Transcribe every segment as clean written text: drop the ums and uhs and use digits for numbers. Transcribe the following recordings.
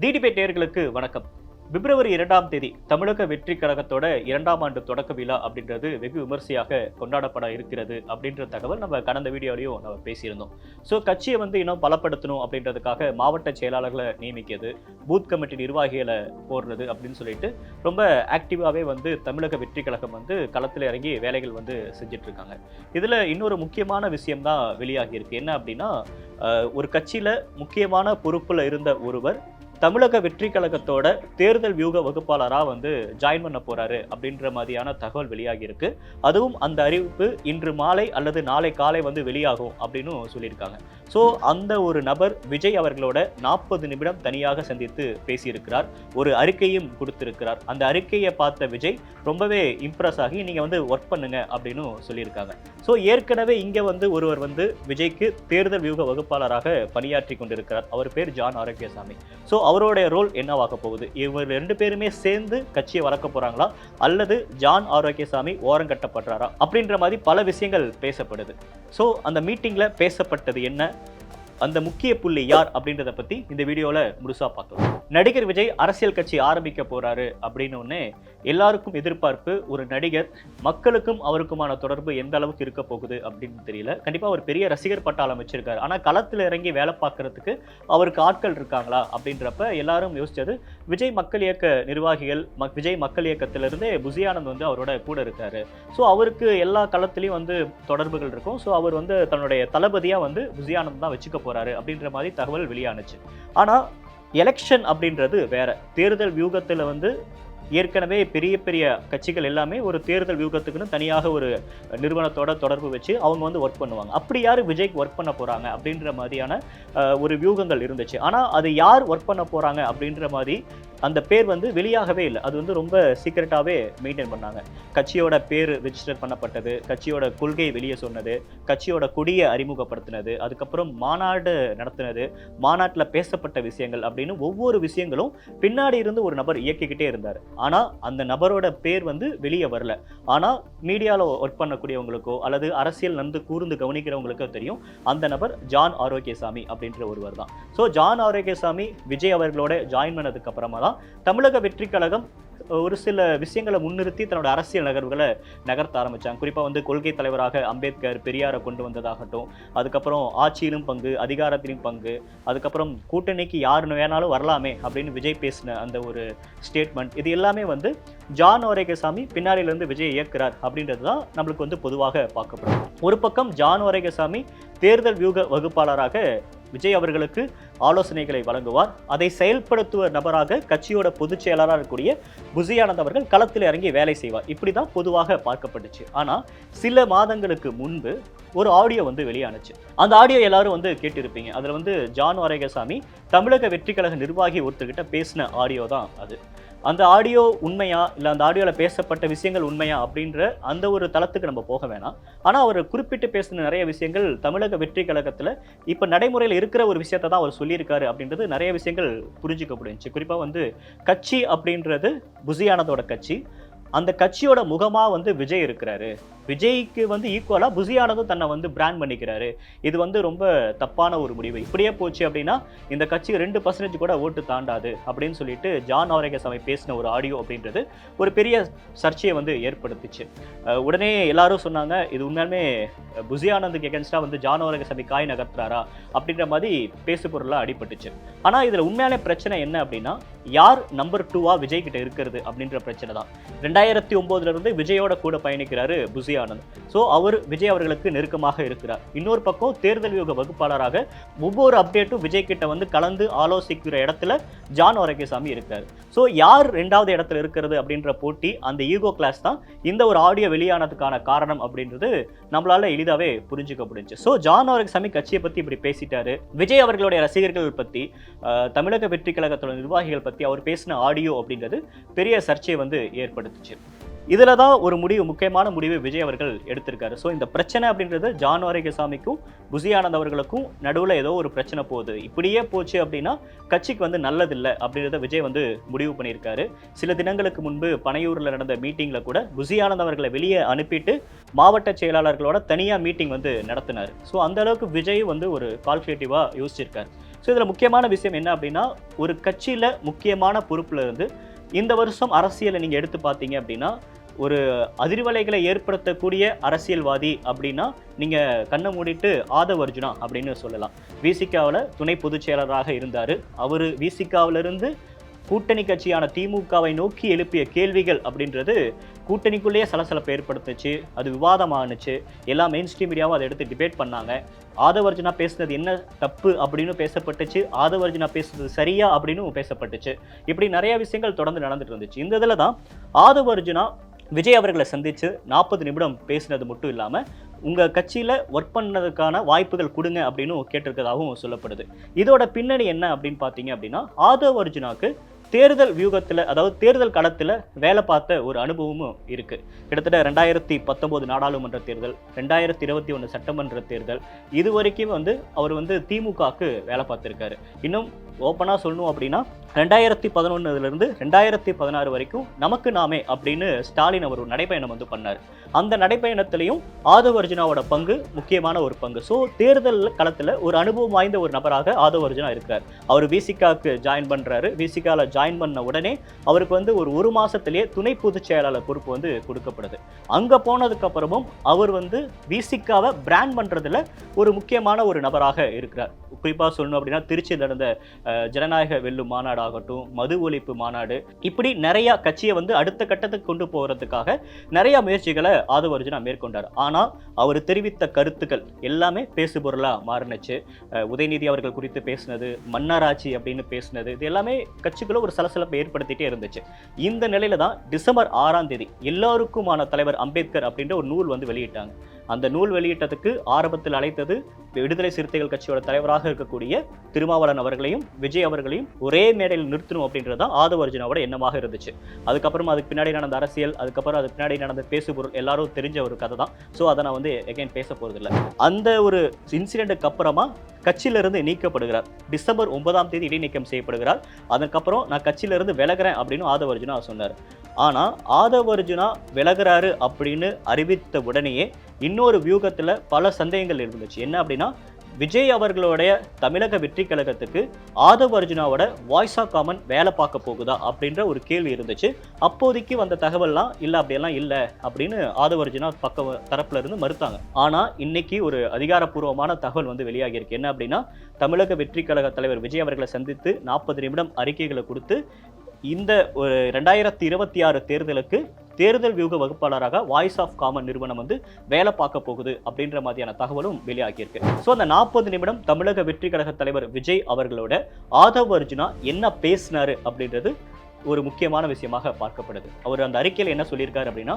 TDP நேயர்களுக்கு வணக்கம். பிப்ரவரி 2ஆம் தேதி தமிழக வெற்றி கழகத்தோட 2ஆம் ஆண்டு தொடக்க விழா அப்படின்றது வெகு விமர்சையாக கொண்டாடப்பட இருக்கிறது அப்படின்ற தகவல் நம்ம கடந்த வீடியோலையும் நம்ம பேசியிருந்தோம். கட்சியை இன்னும் பலப்படுத்தணும் அப்படின்றதுக்காக மாவட்ட செயலாளர்களை நியமிக்கிறது, பூத் கமிட்டி நிர்வாகிகளை போடுறது அப்படின்னு சொல்லிட்டு ரொம்ப ஆக்டிவாகவே தமிழக வெற்றி கழகம் களத்தில் இறங்கி வேலைகள் செஞ்சுட்டு இருக்காங்க. இதில் இன்னொரு முக்கியமான விஷயம் தான் வெளியாகி இருக்கு. என்ன அப்படின்னா, ஒரு கட்சியில் முக்கியமான பொறுப்பில் இருந்த ஒருவர் தமிழக வெற்றி கழகத்தோட தேர்தல் வியூக வகுப்பாளராக ஜாயின் பண்ண போறாரு அப்படின்ற மாதிரியான தகவல் வெளியாகி இருக்கு. அதுவும் அந்த அறிவிப்பு இன்று மாலை அல்லது நாளை காலை வெளியாகும் அப்படின்னு சொல்லியிருக்காங்க. அந்த ஒரு நபர் விஜய் அவர்களோட 40 நிமிடம் தனியாக சந்தித்து பேசியிருக்கிறார். ஒரு அறிக்கையும் கொடுத்திருக்கிறார். அந்த அறிக்கையை பார்த்த விஜய் ரொம்பவே இம்ப்ரெஸ் ஆகி நீங்க ஒர்க் பண்ணுங்க அப்படின்னு சொல்லியிருக்காங்க. ஏற்கனவே இங்க ஒருவர் விஜய்க்கு தேர்தல் வியூக வகுப்பாளராக பணியாற்றி கொண்டிருக்கிறார். அவர் பேர் ஜான் ஆரோக்கியசாமி. அவருடைய ரோல் என்னவாக போகுது? இவர் 2 பேருமே சேர்ந்து கட்சியை வளர்க்க போறாங்களா அல்லது ஜான் ஆரோக்கியசாமி ஓரம் கட்டப்படுறாரா அப்படின்ற மாதிரி பல விஷயங்கள் பேசப்படுது. அந்த மீட்டிங்ல பேசப்பட்டது என்ன, அந்த முக்கிய புள்ளி யார் அப்படின்றத பத்தி இந்த வீடியோல முழுசா பார்க்கலாம். நடிகர் விஜய் அரசியல் கட்சி ஆரம்பிக்க போறாரு அப்படின்னு எல்லாருக்கும் எதிர்பார்ப்பு. ஒரு நடிகர், மக்களுக்கும் அவருக்குமான தொடர்பு எந்த அளவுக்கு இருக்க போகுது அப்படின்னு தெரியல. கண்டிப்பா ஒரு பெரிய ரசிகர் பட்டாளம் வச்சிருக்காரு. ஆனா களத்துல இறங்கி வேலை பார்க்கறதுக்கு அவருக்கு ஆட்கள் இருக்காங்களா அப்படின்றப்ப எல்லாரும் யோசிச்சது விஜய் மக்கள் இயக்க நிர்வாகிகள். விஜய் மக்கள் இயக்கத்திலிருந்தே புசி ஆனந்த் அவரோட கூட இருக்காரு. அவருக்கு எல்லா களத்திலையும் தொடர்புகள் இருக்கும். அவர் தன்னுடைய தளபதியா புசி ஆனந்த் தான் வச்சுக்க போறாரு அப்படின்ற மாதிரி தகவல் வெளியானுச்சு. ஆனா எலெக்ஷன் அப்படின்றது வேற. தேர்தல் வியூகத்துல ஏற்கனவே பெரிய பெரிய கட்சிகள் எல்லாமே ஒரு தேர்தல் வியூகத்துக்குன்னு தனியாக ஒரு நிறுவனத்தோட தொடர்பு வச்சு அவங்க ஒர்க் பண்ணுவாங்க. அப்படி யாரு விஜய்க்கு ஒர்க் பண்ண போறாங்க அப்படின்ற மாதிரியான ஒரு வியூகங்கள் இருந்துச்சு. ஆனா அது யார் ஒர்க் பண்ண போறாங்க அப்படின்ற மாதிரி அந்த பேர் வெளியாகவே இல்லை. அது ரொம்ப சீக்கிரட்டாவே மெயின்டைன் பண்ணாங்க. கட்சியோட பேர் ரெஜிஸ்டர் பண்ணப்பட்டது, கட்சியோட கொள்கை வெளியே சொன்னது, கட்சியோட கொடியை அறிமுகப்படுத்தினது, அதுக்கப்புறம் மாநாடு நடத்தினது, மாநாட்டில் பேசப்பட்ட விஷயங்கள் அப்படின்னு ஒவ்வொரு விஷயங்களும் பின்னாடி இருந்து ஒரு நபர் இயக்கிக்கிட்டே இருந்தார். ஆனா அந்த நபரோட பேர் வெளியே வரல. ஆனா மீடியாவில் ஒர்க் பண்ணக்கூடியவங்களுக்கோ அல்லது அரசியல் கூர்ந்து கவனிக்கிறவங்களுக்கோ தெரியும் அந்த நபர் ஜான் ஆரோக்கியசாமி அப்படின்ற ஒருவர் தான். ஜான் ஆரோக்கியசாமி விஜய் அவர்களோட ஜாயின் பண்ணதுக்கு அப்புறமா தமிழக வெற்றி கழகம் ஒரு சில விஷயங்களை முன்னிறுத்தி தன்னோட அரசியல் நகர்வுகளை நகர்த்த ஆரம்பிச்சாங்க. குறிப்பாக கொள்கை தலைவராக அம்பேத்கர், பெரியாரை கொண்டு வந்ததாகட்டும், அதுக்கப்புறம் ஆட்சியிலும் பங்கு, அதிகாரத்திலும் பங்கு, அதுக்கப்புறம் கூட்டணிக்கு யார் வேணாலும் வரலாமே அப்படின்னு விஜய் பேசின அந்த ஒரு ஸ்டேட்மெண்ட், இது எல்லாமே ஜான் ஆரோக்கியசாமி பின்னாடியிலிருந்து விஜய் இயக்குறார் அப்படின்றது தான் நம்மளுக்கு பொதுவாக பார்க்கப்படும். ஒரு பக்கம் ஜான் ஆரோக்கியசாமி தேர்தல் வியூக வகுப்பாளராக விஜய் அவர்களுக்கு ஆலோசனைகளை வழங்குவார். அதை செயல்படுத்துவ நபராக கட்சியோட பொதுச் செயலாளராக இருக்கக்கூடிய புசி ஆனந்த் அவர்கள் களத்தில் இறங்கி வேலை செய்வார். இப்படிதான் பொதுவாக பார்க்கப்பட்டுச்சு. ஆனா சில மாதங்களுக்கு முன்பு ஒரு ஆடியோ வெளியானுச்சு. அந்த ஆடியோ எல்லாரும் கேட்டிருப்பீங்க. அதுல ஜான் ஆரோக்கியசாமி தமிழக வெற்றி கழக நிர்வாகி ஒருத்தர்கிட்ட பேசின ஆடியோ தான் அது. அந்த ஆடியோ உண்மையா இல்லை அந்த ஆடியோவில் பேசப்பட்ட விஷயங்கள் உண்மையா அப்படின்ற அந்த ஒரு தளத்துக்கு நம்ம போக வேணாம். ஆனால் அவர் குறிப்பிட்டு பேசின நிறைய விஷயங்கள் தமிழக வெற்றி கழகத்தில் இப்போ நடைமுறையில் இருக்கிற ஒரு விஷயத்தை தான் அவர் சொல்லியிருக்காரு அப்படின்றது நிறைய விஷயங்கள் புரிஞ்சுக்க முடிஞ்சுச்சு. குறிப்பாக கட்சி அப்படின்றது புசி ஆனந்தோட கட்சி. அந்த கட்சியோட முகமா விஜய் இருக்கிறாரு. விஜய்க்கு ஈக்குவலா புசி ஆனந்தும் தன்னை பிராண்ட் பண்ணிக்கிறாரு. இது ரொம்ப தப்பான ஒரு முடிவு. இப்படியே போச்சு அப்படின்னா இந்த கட்சி 2% கூட ஓட்டு தாண்டாது அப்படின்னு சொல்லிட்டு ஜான் ஆரோக்கியசாமி பேசின ஒரு ஆடியோ அப்படின்றது ஒரு பெரிய சர்ச்சையை ஏற்படுத்துச்சு. உடனே எல்லாரும் சொன்னாங்க, இது உண்மையாலுமே புசி ஆனந்துக்கு எகென்ஸ்டா ஜான் ஆரோக்கியசாமி காய் நகர்த்துறாரா அப்படின்ற மாதிரி பேசு பொருளா அடிபட்டுச்சு. ஆனா இதுல உண்மையான பிரச்சனை என்ன அப்படின்னா, யார் நம்பர் 2வா விஜய் கிட்ட இருக்கிறது அப்படின்ற பிரச்சனை தான். 2009 இருந்து விஜயோட கூட பயணிக்கிறாரு புசி ஆனந்த். அவர் விஜய் அவர்களுக்கு நெருக்கமாக இருக்கிறார். இன்னொரு பக்கம் தேர்தல் வியூக வகுப்பாளராக ஒவ்வொரு அப்டேட்டும் விஜய் கிட்ட கலந்து ஆலோசிக்கிற இடத்துல ஜான் ஆரோக்கியசாமி இருக்காரு. யார் 2வது இடத்துல இருக்கிறது அப்படின்ற போட்டி, அந்த ஈகோ கிளாஸ் தான் இந்த ஒரு ஆடியோ வெளியானதுக்கான காரணம் அப்படின்றது நம்மளால எளிதாவே புரிஞ்சுக்க முடிஞ்சு. ஜான் ஆரோக்கியசாமி கட்சியை பத்தி இப்படி பேசிட்டாரு. விஜய் அவர்களுடைய ரசிகர்கள் பத்தி, தமிழக வெற்றி கழகத்தோட நிர்வாகிகள் பத்தி அவர் பேசின ஆடியோ அப்படின்றது பெரிய சர்ச்சையை ஏற்படுத்துச்சு. இதுல தான் ஒரு முக்கியமான முடிவு விஜய் அவர்கள் எடுத்திருக்காரு. இந்த பிரச்சனை அப்படின்றது ஜான் ஆரோக்கியசாமிக்கும் புசி ஆனந்த் அவர்களுக்கும் நடுவில் ஏதோ ஒரு பிரச்சனை போகுது. இப்படியே போச்சு அப்படின்னா கட்சிக்கு நல்லதில்லை அப்படின்றத விஜய் முடிவு பண்ணியிருக்காரு. சில தினங்களுக்கு முன்பு பனையூரில் நடந்த மீட்டிங்ல கூட புசி ஆனந்த் அவர்களை வெளியே அனுப்பிட்டு மாவட்ட செயலாளர்களோட தனியாக மீட்டிங் நடத்தினார். அந்த அளவுக்கு விஜய் ஒரு கால்குலேட்டிவா யோசிச்சிருக்காரு. ஸோ இதில் முக்கியமான விஷயம் என்ன அப்படின்னா, ஒரு கட்சியில் முக்கியமான பொறுப்பில் இருந்து இந்த வருஷம் அரசியலை நீங்கள் எடுத்து பார்த்தீங்க அப்படின்னா, ஒரு அதிர்வலைகளை ஏற்படுத்தக்கூடிய அரசியல்வாதி அப்படின்னா நீங்கள் கண்ணை மூடிட்டு ஆதவ் அர்ஜுனா அப்படின்னு சொல்லலாம். விசிகாவில் துணை பொதுச் செயலராக இருந்தார். அவர் விசிகாவிலிருந்து கூட்டணி கட்சியான திமுகவை நோக்கி எழுப்பிய கேள்விகள் அப்படின்றது கூட்டணிக்குள்ளேயே சலசலப்பை ஏற்படுத்துச்சு. அது விவாதமானுச்சு. எல்லா மெயின் ஸ்ட்ரீம் மீடியாவும் அதை எடுத்து டிபேட் பண்ணாங்க. ஆதவ் அர்ஜுனா பேசுனது என்ன தப்பு அப்படின்னு பேசப்பட்டுச்சு, ஆதவ் அர்ஜுனா பேசுனது சரியா அப்படின்னு பேசப்பட்டுச்சு. இப்படி நிறைய விஷயங்கள் தொடர்ந்து நடந்துட்டு இருந்துச்சு. இந்த இதில் தான் ஆதவ் அர்ஜுனா விஜய் அவர்களை சந்தித்து 40 நிமிடம் பேசினது மட்டும் இல்லாமல் உங்கள் கட்சியில் ஒர்க் பண்ணதுக்கான வாய்ப்புகள் கொடுங்க அப்படின்னு கேட்டிருக்கிறதாகவும் சொல்லப்படுது. இதோட பின்னணி என்ன அப்படின்னு பார்த்தீங்க அப்படின்னா, ஆதவ் அர்ஜுனாவுக்கு தேர்தல் வியூகத்தில், அதாவது தேர்தல் களத்தில் வேலை பார்த்த ஒரு அனுபவமும் இருக்குது. கிட்டத்தட்ட 2019 நாடாளுமன்ற தேர்தல், 2021 சட்டமன்ற தேர்தல், இது வரைக்கும் அவர் திமுகவுக்கு வேலை பார்த்துருக்காரு. இன்னும் ஓப்பனாக சொல்லணும் அப்படின்னா 2011 2016 வரைக்கும் நமக்கு நாமே அப்படின்னு ஸ்டாலின் அவர் ஒரு நடைப்பயணம் பண்ணார். அந்த நடைப்பயணத்திலையும் ஆதவ் அர்ஜுனாவோட பங்கு முக்கியமான ஒரு பங்கு. ஸோ தேர்தல் களத்தில் ஒரு அனுபவம் வாய்ந்த ஒரு நபராக ஆதவ் அர்ஜுனா இருக்கிறார். அவர் விசிகாவுக்கு ஜாயின் பண்ணுறாரு. விசிகாவில் ஜாயின் பண்ண உடனே அவருக்கு ஒரு மாதத்திலேயே துணை பொதுச் செயலாளர் பொறுப்பு கொடுக்கப்படுது. அங்கே போனதுக்கப்புறமும் அவர் விசிகாவை பிராண்ட் பண்ணுறதுல ஒரு முக்கியமான ஒரு நபராக இருக்கிறார். குறிப்பாக சொல்லணும் அப்படின்னா, திருச்சியில் நடந்த ஜனநாயக வெல்லும் மாநாடு ஆகட்டும், மது ஒழிப்பு மாநாடு, இப்படி நிறைய கட்சியை அடுத்த கட்டத்துக்கு கொண்டு போகிறதுக்காக நிறைய முயற்சிகளை ஆதவ் அர்ஜுனா மேற்கொண்டார். ஆனால் அவர் தெரிவித்த கருத்துக்கள் எல்லாமே பேசுபொருளாக மாறினுச்சு. உதயநிதி அவர்கள் குறித்து பேசினது, மன்னராட்சி அப்படின்னு பேசினது, இது எல்லாமே கட்சிக்குள்ள ஒரு சலசலப்பை ஏற்படுத்திட்டே இருந்துச்சு. இந்த நிலையில தான் டிசம்பர் 6ஆம் தேதி எல்லாருக்குமான தலைவர் அம்பேத்கர் அப்படின்ற ஒரு நூல் வெளியிட்டாங்க. அந்த நூல் வெளியிட்டதுக்கு ஆரம்பத்தில் அழைத்தது விடுதலை சிறுத்தைகள் கட்சியோட தலைவராக இருக்கக்கூடிய திருமாவளவன் அவர்களையும் விஜய் அவர்களையும் ஒரே மேடையில் நிறுத்தணும் அப்படின்றது தான் ஆதவ் அர்ஜுனாவோட எண்ணமாக இருந்துச்சு. அதுக்கப்புறம் அதுக்கு பின்னாடி நடந்த அரசியல், அதுக்கப்புறம் அதுக்கு பின்னாடி நடந்த பேசுபொருள் எல்லாரும் தெரிஞ்ச ஒரு கதை தான். ஸோ அதை நான் எகைன் பேச போறதில்லை. அந்த ஒரு இன்சிடென்ட்டுக்கு அப்புறமா கட்சியிலிருந்து நீக்கப்படுகிறார். டிசம்பர் 9ஆம் தேதி இடைநீக்கம் செய்யப்படுகிறார். அதுக்கப்புறம் நான் கட்சியிலிருந்து விலகிறேன் அப்படின்னு ஆதவ் அர்ஜுனா சொன்னார். ஆனால் ஆதவ் அர்ஜுனா விலகிறாரு அப்படின்னு அறிவித்த உடனேயே இன்னொரு வியூகத்தில் பல சந்தேகங்கள் இருந்துச்சு. என்ன அப்படின்னா, விஜய் அவர்களுடைய தமிழக வெற்றி கழகத்துக்கு ஆதவ் அர்ஜுனாவோட வாய்ஸ் ஆஃப் காமன் வேலை பார்க்க போகுதா அப்படின்ற ஒரு கேள்வி இருந்துச்சு. அப்போதைக்கு வந்த தகவல்லாம் இல்லை, அப்படியெல்லாம் இல்லை அப்படின்னு ஆதவ் அர்ஜுனா தரப்புல இருந்து மறுத்தாங்க. ஆனால் இன்னைக்கு ஒரு அதிகாரப்பூர்வமான தகவல் வெளியாகி இருக்கு. என்ன அப்படின்னா, தமிழக வெற்றி கழக தலைவர் விஜய் அவர்களை சந்தித்து 40 நிமிடம் அறிக்கைகளை கொடுத்து இந்த ஒரு 2026 தேர்தலுக்கு தேர்தல் வியூக வகுப்பாளராக வாய்ஸ் ஆஃப் காமன் நிறுவனம் வேலை பார்க்க போகுது அப்படின்ற மாதிரியான தகவலும் வெளியாகியிருக்கு. ஸோ அந்த 40 நிமிடம் தமிழக வெற்றி கழக தலைவர் விஜய் அவர்களோட ஆதவ் அர்ஜுனா என்ன பேசினாரு அப்படின்றது ஒரு முக்கியமான விஷயமாக பார்க்கப்படுது. அவர் அந்த அறிக்கையில் என்ன சொல்லியிருக்காரு அப்படின்னா,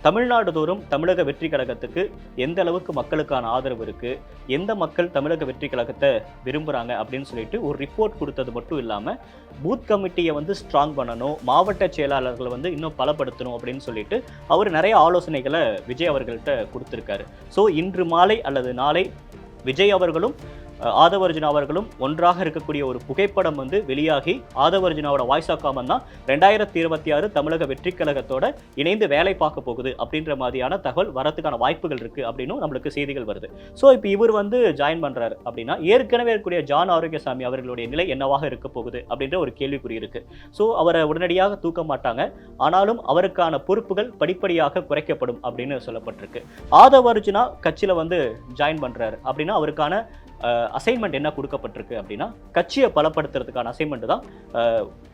தமிழ்நாடு தோறும் தமிழக வெற்றி கழகத்துக்கு எந்த அளவுக்கு மக்களுக்கான ஆதரவு இருக்கு, எந்த மக்கள் தமிழக வெற்றி கழகத்தை விரும்புறாங்க அப்படின்னு சொல்லிட்டு ஒரு ரிப்போர்ட் கொடுத்தது மட்டும் இல்லாம பூத் கமிட்டியை ஸ்ட்ராங் பண்ணணும், மாவட்ட செயலாளர்களை இன்னும் பலப்படுத்தணும் அப்படின்னு சொல்லிட்டு அவர் நிறைய ஆலோசனைகளை விஜய் அவர்கள்ட்ட கொடுத்திருக்காரு. ஸோ இன்று மாலை அல்லது நாளை விஜய் அவர்களும் ஆதவ் அர்ஜுனா அவர்களும் ஒன்றாக இருக்கக்கூடிய ஒரு புகைப்படம் வெளியாகி ஆதவ் அர்ஜுனாவோட வாய்ஸ் ஆஃப் காமன் தான் 2026 தமிழக வெற்றி கழகத்தோட இணைந்து வேலை பார்க்க போகுது அப்படின்ற மாதிரியான தகவல் வரதுக்கான வாய்ப்புகள் இருக்கு அப்படின்னு நம்மளுக்கு செய்திகள் வருது. ஸோ இப்போ இவர் ஜாயின் பண்றாரு அப்படின்னா, ஏற்கனவே இருக்கக்கூடிய ஜான் ஆரோக்கியசாமி அவர்களுடைய நிலை என்னவாக இருக்க போகுது அப்படின்ற ஒரு கேள்விக்குறி இருக்கு. ஸோ அவரை உடனடியாக தூக்க மாட்டாங்க, ஆனாலும் அவருக்கான பொறுப்புகள் படிப்படியாக குறைக்கப்படும் அப்படின்னு சொல்லப்பட்டிருக்கு. ஆதவ் அர்ஜுனா கட்சியில ஜாயின் பண்றாரு அப்படின்னா அவருக்கான அசைன்மெண்ட் என்ன கொடுக்கப்பட்டிருக்கு அப்படின்னா, கட்சியை பலப்படுத்துறதுக்கான அசைன்மெண்ட் தான்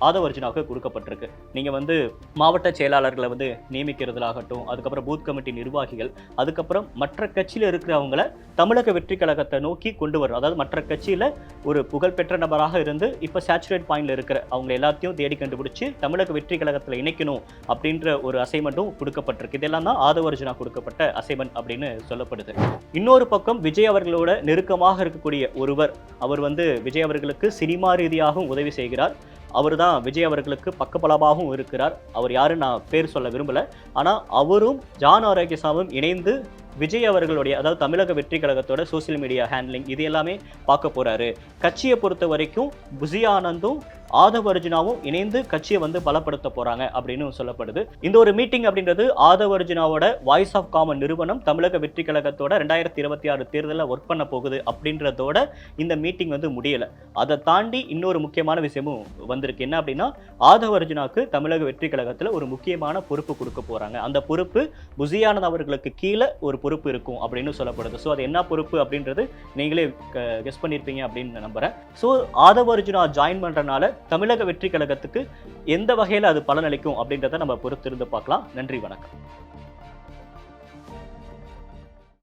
ஆதவ் அர்ஜுனாவுக்கு கொடுக்கப்பட்டிருக்கு. நீங்கள் மாவட்ட செயலாளர்களை நியமிக்கிறதுலாகட்டும், அதுக்கப்புறம் பூத் கமிட்டி நிர்வாகிகள், அதுக்கப்புறம் மற்ற கட்சியில் இருக்கிறவங்கள தமிழக வெற்றி கழகத்தை நோக்கி கொண்டு வரும். அதாவது மற்ற கட்சியில் ஒரு புகழ்பெற்ற நபராக இருந்து இப்போ சேச்சுரேட் பாயிண்ட்ல இருக்கிற அவங்க எல்லாத்தையும் தேடி கண்டுபிடிச்சு தமிழக வெற்றி கழகத்தில் இணைக்கணும் அப்படின்ற ஒரு அசைன்மெண்ட்டும் கொடுக்கப்பட்டிருக்கு. இதெல்லாம் தான் ஆதவ் அர்ஜுனா கொடுக்கப்பட்ட அசைன்மெண்ட் அப்படின்னு சொல்லப்படுது. இன்னொரு பக்கம் விஜய் அவர்களோட நெருக்கமாக இருக்கக்கூடிய ஒருவர், அவர் விஜய் அவர்களுக்கு சினிமா ரீதியாகவும் உதவி செய்கிறார். அவர் தான் விஜய் அவர்களுக்கு பக்கபலமாகவும் இருக்கிறார். அவர் யாருன்னு நான் பேர் சொல்ல விரும்பல. ஆனால் அவரும் ஜான் ஆரோக்கியசாமியும் இணைந்து விஜய் அவர்களுடைய, அதாவது தமிழக வெற்றி கழகத்தோட சோசியல் மீடியா ஹேண்ட்லிங் இது எல்லாமே பார்க்க போறாரு. கட்சியை பொறுத்த வரைக்கும் புசி ஆனந்தும் ஆதவ் அர்ஜுனாவும் இணைந்து கட்சியை வந்து பலப்படுத்த போறாங்க அப்படின்னு சொல்லப்படுது. இந்த ஒரு மீட்டிங் அப்படின்றது ஆதவ் அர்ஜுனாவோட வாய்ஸ் ஆஃப் காமன் நிறுவனம் தமிழக வெற்றி கழகத்தோட 2026 தேர்தலில் ஒர்க் பண்ண போகுது அப்படின்றதோட இந்த மீட்டிங் வந்து முடியல. அதை தாண்டி இன்னொரு முக்கியமான விஷயமும் வந்திருக்கு. என்ன அப்படின்னா, ஆதவ் அர்ஜுனாவுக்கு தமிழக வெற்றி கழகத்தில் ஒரு முக்கியமான பொறுப்பு கொடுக்க போறாங்க. அந்த பொறுப்பு புசி ஆனந்த் அவர்களுக்கு கீழே ஒரு பொறுப்பு இருக்கும் அப்படின்னு சொல்லப்படுது. ஸோ அது என்ன பொறுப்பு அப்படின்றது நீங்களே கெஸ் பண்ணியிருப்பீங்க அப்படின்னு நம்புறேன். ஸோ ஆதவ் அர்ஜுனா ஜாயின் பண்றதுனால தமிழக வெற்றி கழகத்துக்கு எந்த வகையில் அது பலனளிக்கும் அப்படின்றத நம்ம பொறுத்திருந்து பார்க்கலாம். நன்றி, வணக்கம்.